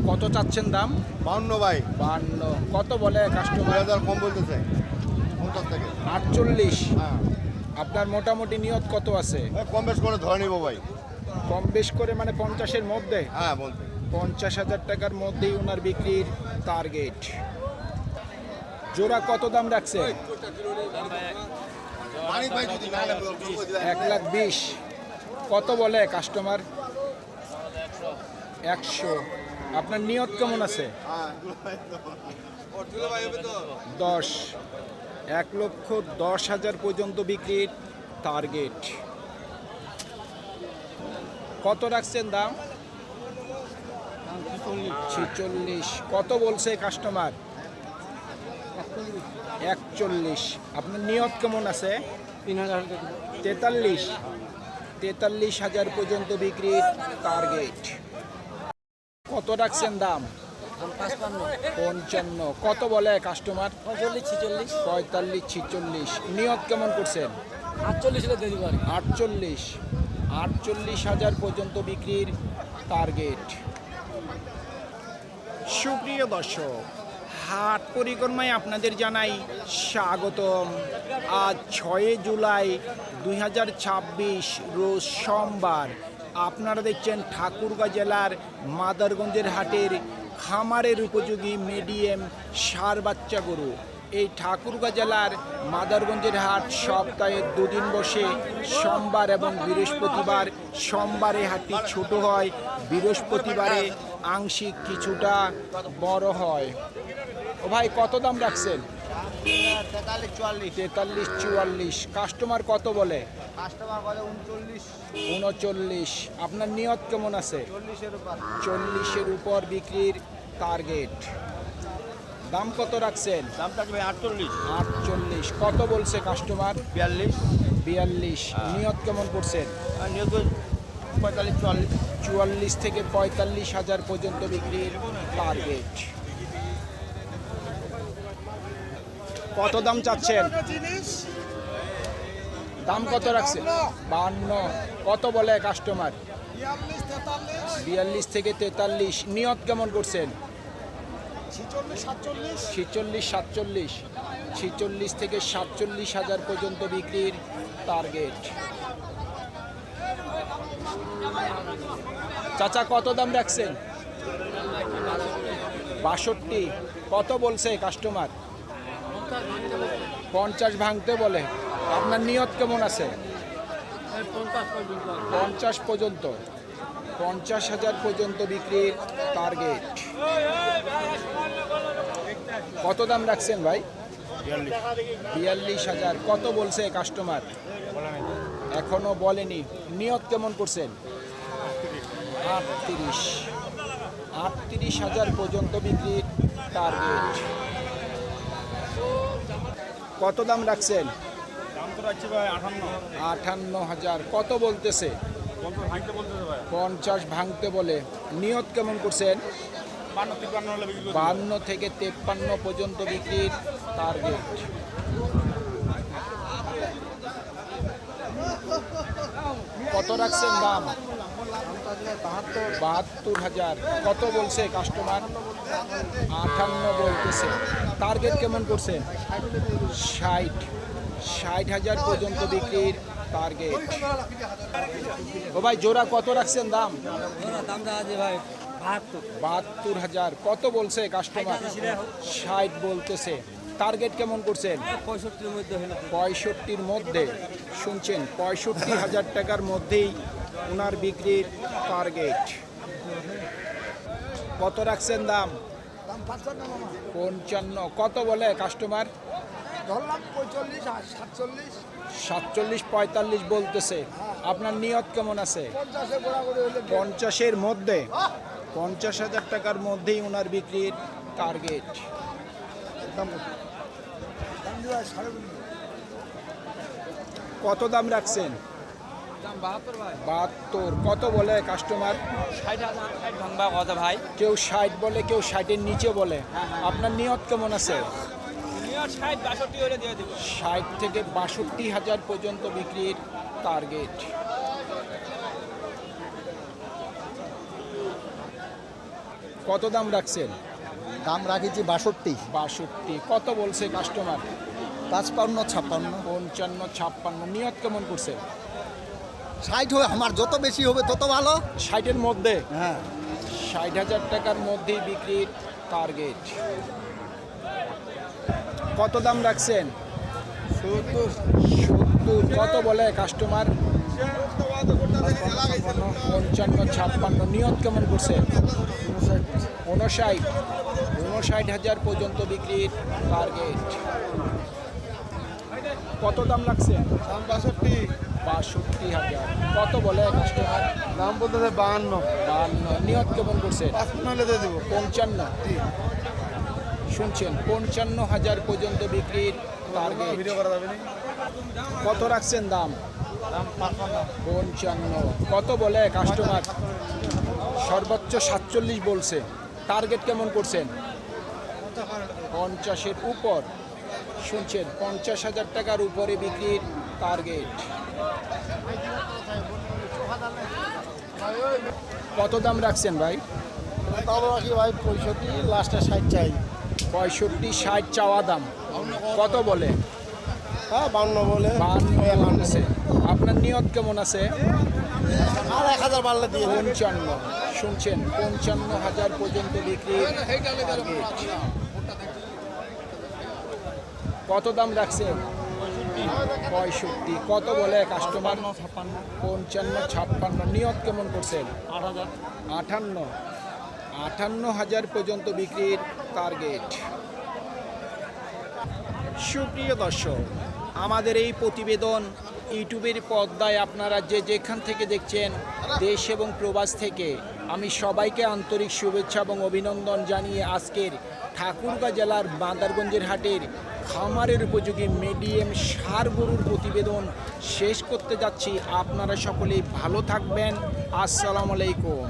কত চাচ্ছেন দাম? 52 ভাই। 52। কত বলে কাস্টমার? 2000 কম বলতেছে 50 থেকে। 48। হ্যাঁ আপনার মোটামুটি নিয়ত কত আছে? কম বেশ করে ধরে নিব ভাই। কম বেশ করে মানে 50-এর মধ্যে? হ্যাঁ বলতে 50,000 টাকার মধ্যেই ওনার বিক্রির টার্গেট। জোড়া কত দাম রাখছে? 1,20,000। কত বলে কাস্টমার? 100। আপনার নিয়ত কেমন আছে? 10। 1,10,000 পর্যন্ত বিক্রির টার্গেট। কত রাখছেন দাম? 46। কত বলছে কাস্টমার? 41। আপনার নিয়ত কেমন আছে? 43। 43,000 পর্যন্ত বিক্রির টার্গেট। কত রাখছেন দাম? 55। কত বলে কাস্টমার? 45, 46। 45, 46। নিয়ত কেমন করছেন? 48। 48,000 পর্যন্ত বিক্রির টার্গেট। সুপ্রিয় দর্শক, হাট পরিক্রমায় আপনাদের জানাই স্বাগতম। আজ 6 জুলাই 2026 রোজ সোমবার। আপনারা দেখছেন ঠাকুরগাঁ জেলার মাদারগঞ্জের হাটের খামারের উপযোগী মিডিয়াম ষাঁড় বাচ্চা গরু। এই ঠাকুরগাঁ জেলার মাদারগঞ্জের হাট সপ্তাহে 2 দিন বসে, সোমবার এবং বৃহস্পতিবার। সোমবারে হাটটি ছোট হয়, বৃহস্পতিবারে আংশিক কিছুটা বড় হয়। ও ভাই কত দাম রাখছেন? 43, 44। কাস্টমার কত বলে? কাস্টমার বলে 39। আপনার নিয়ত কেমন আছে? 40-এর উপর বিক্রির টার্গেট। দাম কত রাখছেন? দাম থাকবে 48। 48। কত বলছে কাস্টমার? 42। নিয়ত কেমন করছেন? নিয়োগ 45, 44। 44 থেকে 45,000 পর্যন্ত বিক্রির টার্গেট। কত দাম চাচ্ছেন? দাম কত রাখছেন? 52। কত বলে কাস্টমার? 42 থেকে 43। নিয়ত কেমন করছেন? 46, 47। 46 থেকে 47,000 পর্যন্ত বিক্রির টার্গেট। চাচা কত দাম রাখছেন? 62। কত বলছে কাস্টমার? 50 ভাঙতে বলে। আপনার নিয়ত কেমন আছে? 50 পর্যন্ত। 50,000 পর্যন্ত বিক্রির টার্গেট। কত দাম রাখছেন ভাই? 42,000। কত বলছে কাস্টমার? এখনো বলেনি। নিয়ত কেমন করছেন? 38। 38,000 পর্যন্ত বিক্রির টার্গেট। কত দাম রাখছেন? দাম তো রাখছি ভাই 58,000। কত বলতেছে? 50 ভাঙতে বলে। নিয়ত কেমন করছেন? 52 থেকে 53 পর্যন্ত বিক্রির টার্গেট। কত রাখছেন দাম? 72,000। কত বলছে কাস্টমার? 58 বলতেছে। টার্গেট কেমন করছেন? 60,000 পর্যন্ত বিক্রির টার্গেট। ও ভাই জোড়া কত রাখছেন দাম? 72,000। কত বলছে কাস্টমার? 60 বলতেছে। টার্গেট কেমন করছেন? 65-র মধ্যে। শুনছেন, 65,000 টাকার মধ্যেই ওনার বিক্রির টার্গেট। কত রাখছেন দাম? 55। কত বলে কাস্টমার? 47, 45 বলতেছে। আপনার নিয়ত কেমন আছে? 50-এর মধ্যে। 50,000 টাকার মধ্যেই ওনার বিক্রির টার্গেট। কত দাম রাখছেন? 72। কত বলে কাস্টমার? 60 ভাই। কেউ 60 বলে, কেউ 60-এর নিচে বলে। আপনার নিয়ত কেমন আছে? 60 থেকে 62,000 পর্যন্ত বিক্রির টার্গেট। কত দাম রাখছেন? দাম রাখেছি 62, 62। কত বলছে কাস্টমার? 55, 56, 55, 56। নিয়ত কেমন করছে? 60 হবে। আমার যত বেশি হবে তত ভালো। 60-এর মধ্যে, হ্যাঁ, 60,000 টাকার মধ্যেই বিক্রির টার্গেট। কত দাম রাখছেন? 70। কত বলে কাস্টমার? 55, 56। নিয়ত কেমন করছে? 59,000 পর্যন্ত বিক্রির টার্গেট। কত দাম লাগছে? 62,000। কত বলে কাস্টমার? দাম বলতে 52। 52। নিয়ত কেমন করছে? 55 দিয়ে দেবো। 55। শুনছেন, 55,000 পর্যন্ত বিক্রির টার্গেট। ভিডিও করা যাবে না। কত রাখছেন দাম? দাম 55। 55। কত বলে কাস্টমার? সর্বোচ্চ 47 বলছে। টার্গেট কেমন করছেন? 50-এর উপর। শুনছেন, 50,000 টাকার উপরে বিক্রির টার্গেট। কত দাম রাখছেন ভাই? তাও রাখি ভাই 65, লাস্টে 60 চাই। 65, 60 চাওয়া দাম। কত বলে? হ্যাঁ, 52 বলে। 52 বলছে। আপনার নিয়ত কেমন আছে? আর 1000 বাড়লে দিয়ে দেব। 55। শুনছেন, 55,000 পর্যন্ত বিক্রির টার্গেট। কত দাম রাখছেন? 65। কত বলে কাস্টমার? 55, 56। নিয়ত কেমন করছেন? 58,000 পর্যন্ত বিক্রির টার্গেট। সুপ্রিয় দর্শক, আমাদের এই প্রতিবেদন ইউটিউবের পর্দায় আপনারা যে যেখান থেকে দেখছেন, দেশ এবং প্রবাস থেকে, আমি সবাইকে আন্তরিক শুভেচ্ছা এবং অভিনন্দন জানিয়ে আজকের ঠাকুরগাঁ জেলার বাঁদারগঞ্জের হাটের খামারের উপযোগী মিডিয়াম ষাঁড় গরুর প্রতিবেদন শেষ করতে যাচ্ছি। আপনারা সকলেই ভালো থাকবেন। আসসালামু আলাইকুম।